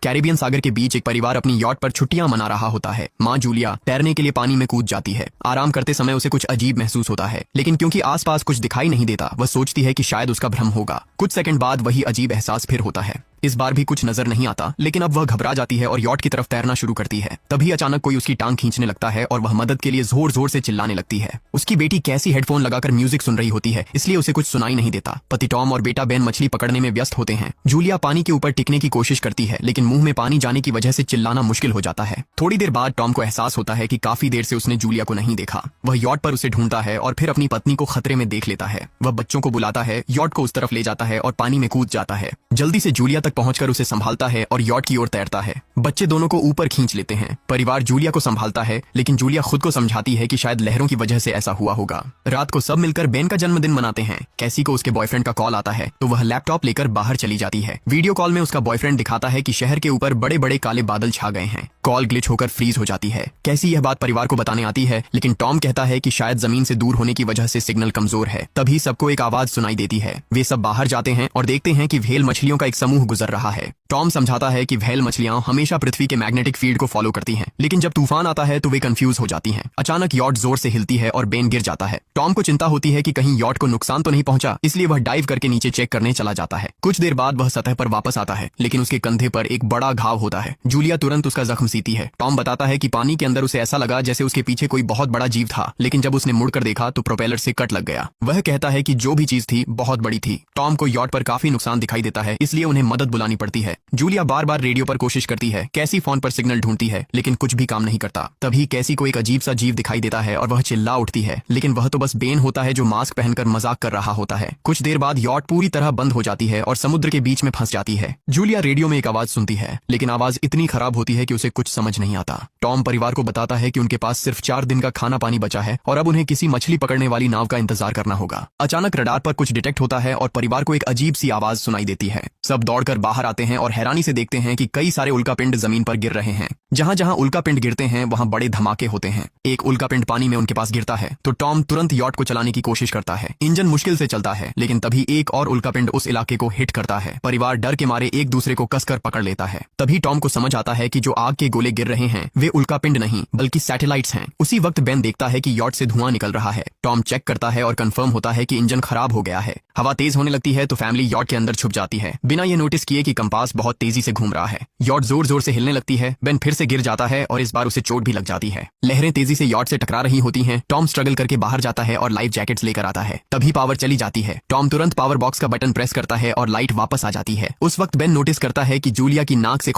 Caribbean सागर के बीच एक परिवार अपनी यॉट पर छुट्टियां मना रहा होता है। माँ जूलिया तैरने के लिए पानी में कूद जाती है। आराम करते समय उसे कुछ अजीब महसूस होता है, लेकिन क्योंकि आसपास कुछ दिखाई नहीं देता, वह सोचती है कि शायद उसका भ्रम होगा। कुछ सेकंड बाद वही अजीब एहसास फिर होता है। इस बार भी कुछ नजर नहीं आता, लेकिन अब वह घबरा जाती है और यॉट की तरफ तैरना शुरू करती है। तभी अचानक कोई उसकी टांग खींचने लगता है और वह मदद के लिए जोर जोर से चिल्लाने लगती है। उसकी बेटी कैसी हेडफोन लगाकर म्यूजिक सुन रही होती है, इसलिए उसे कुछ सुनाई नहीं देता। पति टॉम और बेटा बेन मछली पकड़ने में व्यस्त होते हैं। जूलिया पानी के ऊपर टिकने की कोशिश करती है, लेकिन मुंह में पानी जाने की वजह से चिल्लाना मुश्किल हो जाता है। थोड़ी देर बाद टॉम को एहसास होता है कि काफी देर से उसने जूलिया को नहीं देखा। वह यॉट पर उसे ढूंढता है और फिर अपनी पत्नी को खतरे में देख लेता है। वह बच्चों को बुलाता है, यॉट को उस तरफ ले जाता है और पानी में कूद जाता है। जल्दी से जूलिया तक पहुंचकर उसे संभालता है और यॉट की ओर तैरता है। बच्चे दोनों को ऊपर खींच लेते हैं। परिवार जूलिया को संभालता है, लेकिन जूलिया खुद को समझाती है कि शायद लहरों की वजह से ऐसा हुआ होगा। रात को सब मिलकर बेन का जन्मदिन मनाते हैं। कैसी को उसके बॉयफ्रेंड का कॉल आता है, तो वह लैपटॉप लेकर बाहर चली जाती है। वीडियो कॉल में उसका बॉयफ्रेंड दिखाता है कि शहर के ऊपर बड़े बड़े काले बादल छा गए हैं। कॉल ग्लिच होकर फ्रीज हो जाती है। कैसी यह बात परिवार को बताने आती है, लेकिन टॉम कहता है कि शायद जमीन से दूर होने की वजह से सिग्नल कमजोर है। तभी सबको एक आवाज सुनाई देती है। वे सब बाहर जाते हैं और देखते हैं कि व्हेल मछलियों का एक समूह गुजर रहा है। टॉम समझाता है कि व्हेल मछलियां हमेशा पृथ्वी के मैग्नेटिक फील्ड को फॉलो करती हैं, लेकिन जब तूफान आता है तो वे कंफ्यूज हो जाती हैं। अचानक यॉट जोर से हिलती है और बेन गिर जाता है। टॉम को चिंता होती है कि कहीं यॉट को नुकसान तो नहीं पहुंचा, इसलिए वह डाइव करके नीचे चेक करने चला जाता है। कुछ देर बाद वह सतह पर वापस आता है, लेकिन उसके कंधे पर एक बड़ा घाव होता है। जूलिया तुरंत उसका जख्म सीती है। टॉम बताता है कि पानी के अंदर उसे ऐसा लगा जैसे उसके पीछे कोई बहुत बड़ा जीव था, लेकिन जब उसने मुड़कर देखा तो प्रोपेलर से कट लग गया। वह कहता है कि जो भी चीज थी बहुत बड़ी थी। टॉम को यॉट पर काफी नुकसान दिखाई देता है, इसलिए उन्हें मदद बुलानी पड़ती है। जूलिया बार बार रेडियो पर कोशिश करती है। कैसी फोन पर सिग्नल ढूंढती है, लेकिन कुछ भी काम नहीं करता। तभी कैसी को एक अजीब सा जीव दिखाई देता है और वह चिल्ला उठती है, लेकिन वह तो बस बेन होता है जो मास्क पहनकर मजाक कर रहा होता है। कुछ देर बाद यॉट पूरी तरह बंद हो जाती है और समुद्र के बीच में फंस जाती है। जूलिया रेडियो में एक आवाज सुनती है, लेकिन आवाज इतनी खराब होती है कि उसे कुछ समझ नहीं आता। टॉम परिवार को बताता है कि उनके पास सिर्फ 4 दिन का खाना पानी बचा है और अब उन्हें किसी मछली पकड़ने वाली नाव का इंतजार करना होगा। अचानक रडार पर कुछ डिटेक्ट होता है और परिवार को एक अजीब सी आवाज सुनाई देती है। सब दौड़कर बाहर आते हैं और हैरानी से देखते हैं कि कई सारे उल्कापिंड जमीन पर गिर रहे हैं। जहां जहां उल्कापिंड गिरते हैं वहां बड़े धमाके होते हैं। एक उल्कापिंड पानी में उनके पास गिरता है तो टॉम तुरंत यॉट को चलाने की कोशिश करता है। इंजन मुश्किल से चलता है, लेकिन तभी एक और उल्कापिंड उस इलाके को हिट करता है। परिवार डर के मारे एक दूसरे को कसकर पकड़ लेता है। तभी टॉम को समझ आता है कि जो आग के गोले गिर रहे हैं वे उल्कापिंड नहीं बल्कि सैटेलाइट्स हैं। उसी वक्त बेन देखता है कि यॉट से धुआं निकल रहा है। टॉम चेक करता है और कंफर्म होता है कि इंजन खराब हो गया है। हवा तेज होने लगती है तो फैमिली यॉट के अंदर छुप जाती है, बिना ये नोटिस किए कि कंपास बहुत तेजी से घूम रहा है। यॉट जोर जोर से हिलने लगती है। बेन फिर से गिर जाता है और इस बार उसे चोट भी लग जाती है। लहरें तेजी से यॉट से टकरा रही होती हैं। टॉम स्ट्रगल करके बाहर जाता है और लाइफ जैकेट्स लेकर आता है। तभी पावर चली जाती है। टॉम तुरंत पावर बॉक्स का बटन प्रेस करता है और लाइट वापस आ जाती है। उस वक्त बेन नोटिस करता है कि जूलिया की नाक से